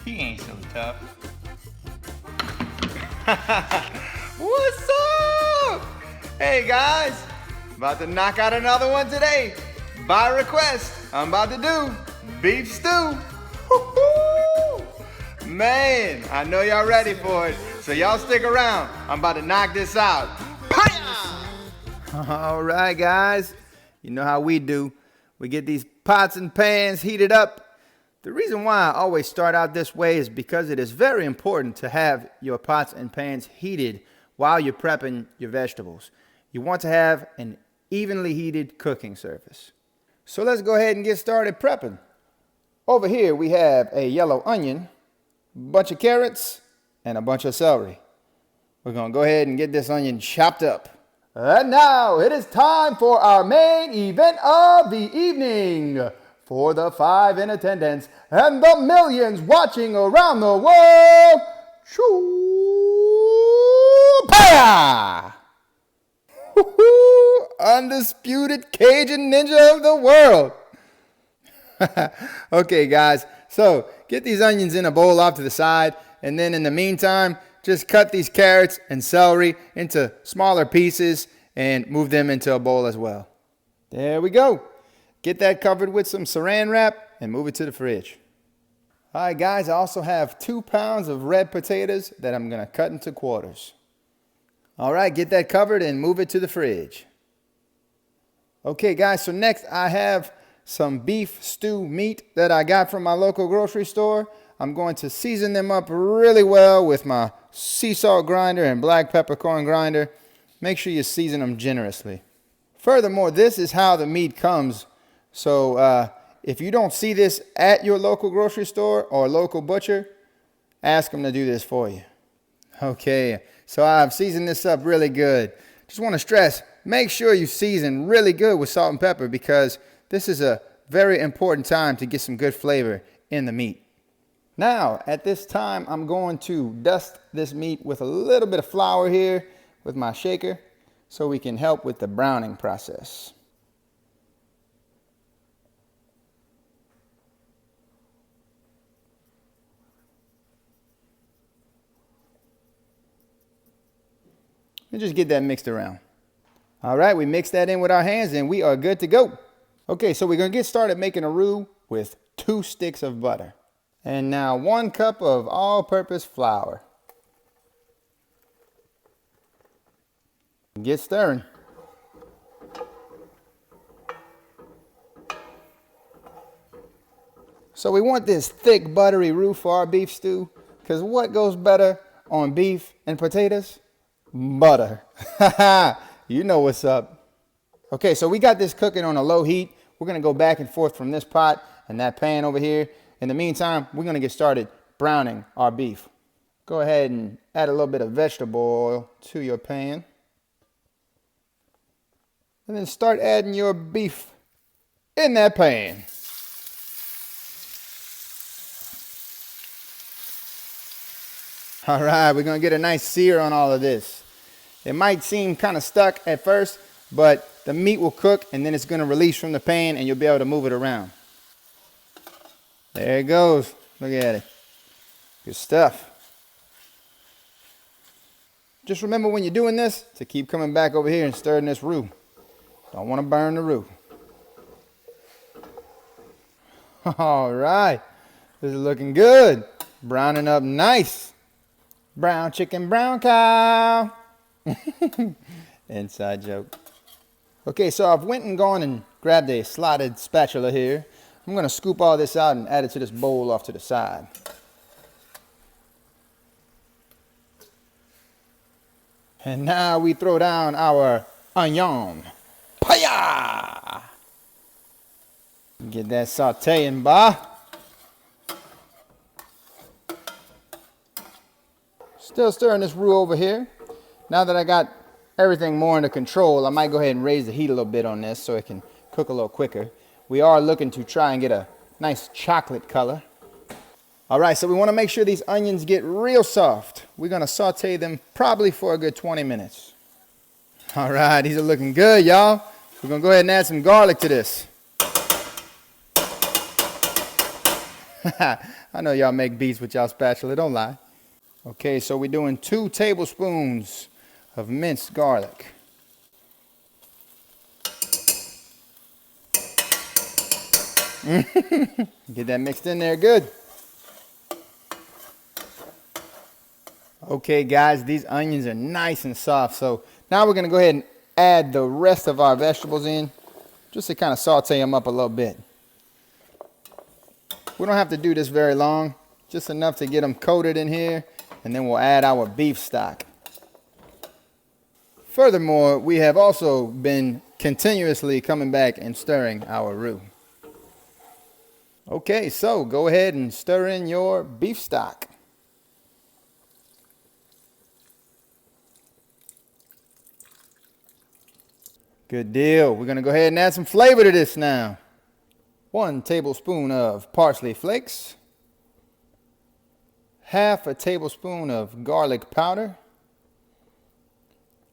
He ain't so tough. What's up? Hey guys, about to knock out another one today. By request, I'm about to do beef stew. Woo-hoo! Man, I know y'all ready for it, so y'all stick around. I'm about to knock this out. All right, guys, you know how we do. We get these pots and pans heated up. The reason why I always start out this way is because it is very important to have your pots and pans heated while you're prepping your vegetables. You want to have an evenly heated cooking surface. So let's go ahead and get started prepping. Over here we have a yellow onion, a bunch of carrots, and a bunch of celery. We're going to go ahead and get this onion chopped up. And now it is time for our main event of the evening. For the 5 in attendance and the millions watching around the world, Chewbacca! Undisputed Cajun ninja of the world. Okay, guys, so get these onions in a bowl off to the side, and then in the meantime, just cut these carrots and celery into smaller pieces and move them into a bowl as well. There we go. Get that covered with some saran wrap and move it to the fridge. All right, guys, I also have 2 pounds of red potatoes that I'm going to cut into quarters. All right, get that covered and move it to the fridge. Okay, guys, so next I have some beef stew meat that I got from my local grocery store. I'm going to season them up really well with my sea salt grinder and black peppercorn grinder. Make sure you season them generously. Furthermore, this is how the meat comes. So if you don't see this at your local grocery store or local butcher, ask them to do this for you. Okay, so I've seasoned this up really good. Just want to stress, make sure you season really good with salt and pepper because this is a very important time to get some good flavor in the meat. Now, at this time, I'm going to dust this meat with a little bit of flour here with my shaker so we can help with the browning process. And just get that mixed around. All right, we mix that in with our hands and we are good to go. Okay, so we're going to get started making a roux with 2 sticks of butter. And now 1 cup of all-purpose flour. Get stirring. So we want this thick, buttery roux for our beef stew, because what goes better on beef and potatoes? Butter. You know what's up. Okay, so we got this cooking on a low heat. We're going to go back and forth from this pot and that pan over here. In the meantime, we're going to get started browning our beef. Go ahead and add a little bit of vegetable oil to your pan. And then start adding your beef in that pan. All right, we're going to get a nice sear on all of this. It might seem kind of stuck at first, but the meat will cook and then it's going to release from the pan and you'll be able to move it around. There it goes. Look at it. Good stuff. Just remember when you're doing this to keep coming back over here and stirring this roux. Don't want to burn the roux. All right. This is looking good. Browning up nice. Brown chicken, brown cow. Inside joke. Okay, so I've went and gone and grabbed a slotted spatula here. I'm going to scoop all this out and add it to this bowl off to the side. And now we throw down our onion. Paya! Get that sauteing, bah. Still stirring this roux over here. Now that I got everything more under control, I might go ahead and raise the heat a little bit on this so it can cook a little quicker. We are looking to try and get a nice chocolate color. All right, so we want to make sure these onions get real soft. We're going to saute them probably for a good 20 minutes. All right, these are looking good, y'all. We're going to go ahead and add some garlic to this. I know y'all make beets with y'all spatula, don't lie. Okay, so we're doing 2 tablespoons of minced garlic. Get that mixed in there good. Okay guys, these onions are nice and soft, so now we're going to go ahead and add the rest of our vegetables in, just to kind of saute them up a little bit. We don't have to do this very long, just enough to get them coated in here, and then we'll add our beef stock. Furthermore, we have also been continuously coming back and stirring our roux. Okay, so go ahead and stir in your beef stock. Good deal. We're going to go ahead and add some flavor to this now. 1 tablespoon of parsley flakes. Half a tablespoon of garlic powder.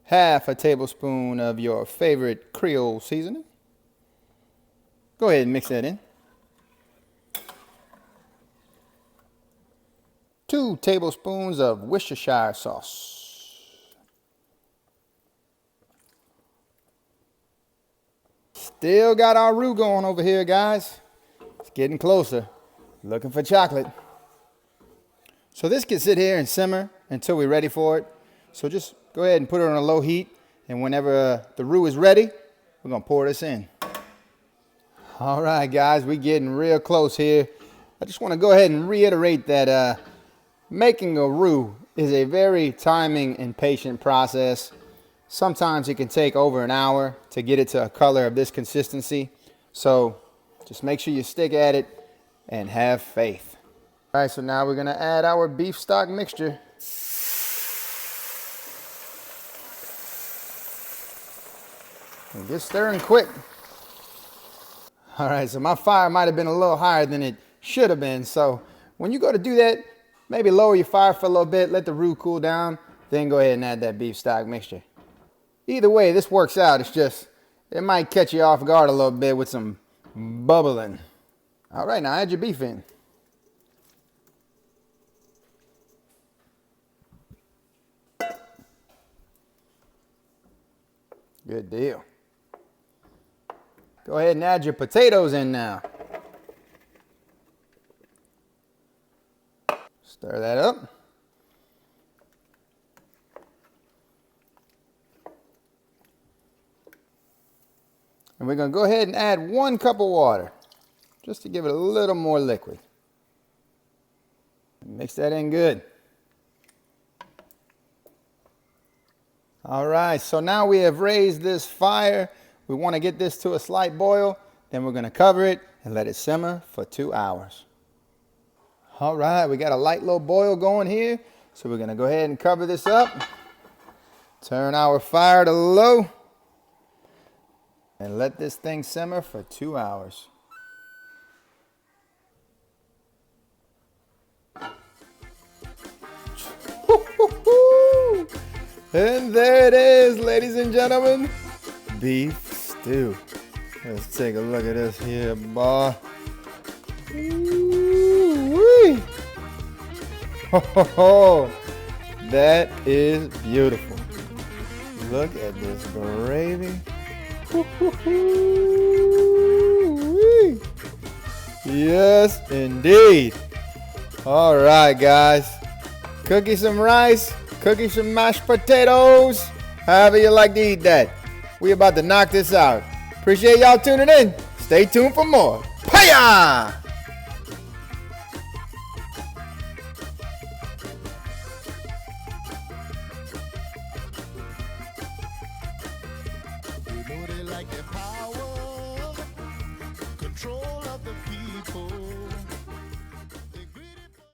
Half a tablespoon of your favorite Creole seasoning. Go ahead and mix that in. 2 tablespoons of Worcestershire sauce. Still got our roux going over here, guys. It's getting closer. Looking for chocolate. So this can sit here and simmer until we're ready for it. So just go ahead and put it on a low heat, and whenever the roux is ready, we're going to pour this in. All right, guys, we're getting real close here. I just want to go ahead and reiterate that making a roux is a very timing and patient process. Sometimes it can take over an hour to get it to a color of this consistency. So just make sure you stick at it and have faith. All right, so now we're going to add our beef stock mixture. And get stirring quick. All right, so my fire might have been a little higher than it should have been. So when you go to do that, maybe lower your fire for a little bit, let the roux cool down, then go ahead and add that beef stock mixture. Either way, this works out. It's just, it might catch you off guard a little bit with some bubbling. All right, now add your beef in. Good deal. Go ahead and add your potatoes in now. Stir that up. And we're going to go ahead and add 1 cup of water, just to give it a little more liquid. Mix that in good. All right, so now we have raised this fire. We want to get this to a slight boil. Then we're going to cover it and let it simmer for 2 hours. All right, we got a light little boil going here. So we're going to go ahead and cover this up. Turn our fire to low. And let this thing simmer for 2 hours. And there it is, ladies and gentlemen. Beef stew. Let's take a look at this here, boy. Ooh-wee. Oh, that is beautiful. Look at this gravy. Yes, indeed. All right, guys. Cook you some rice, cook you some mashed potatoes, however you like to eat that. We about to knock this out. Appreciate y'all tuning in. Stay tuned for more. Paya! You know they like it hot.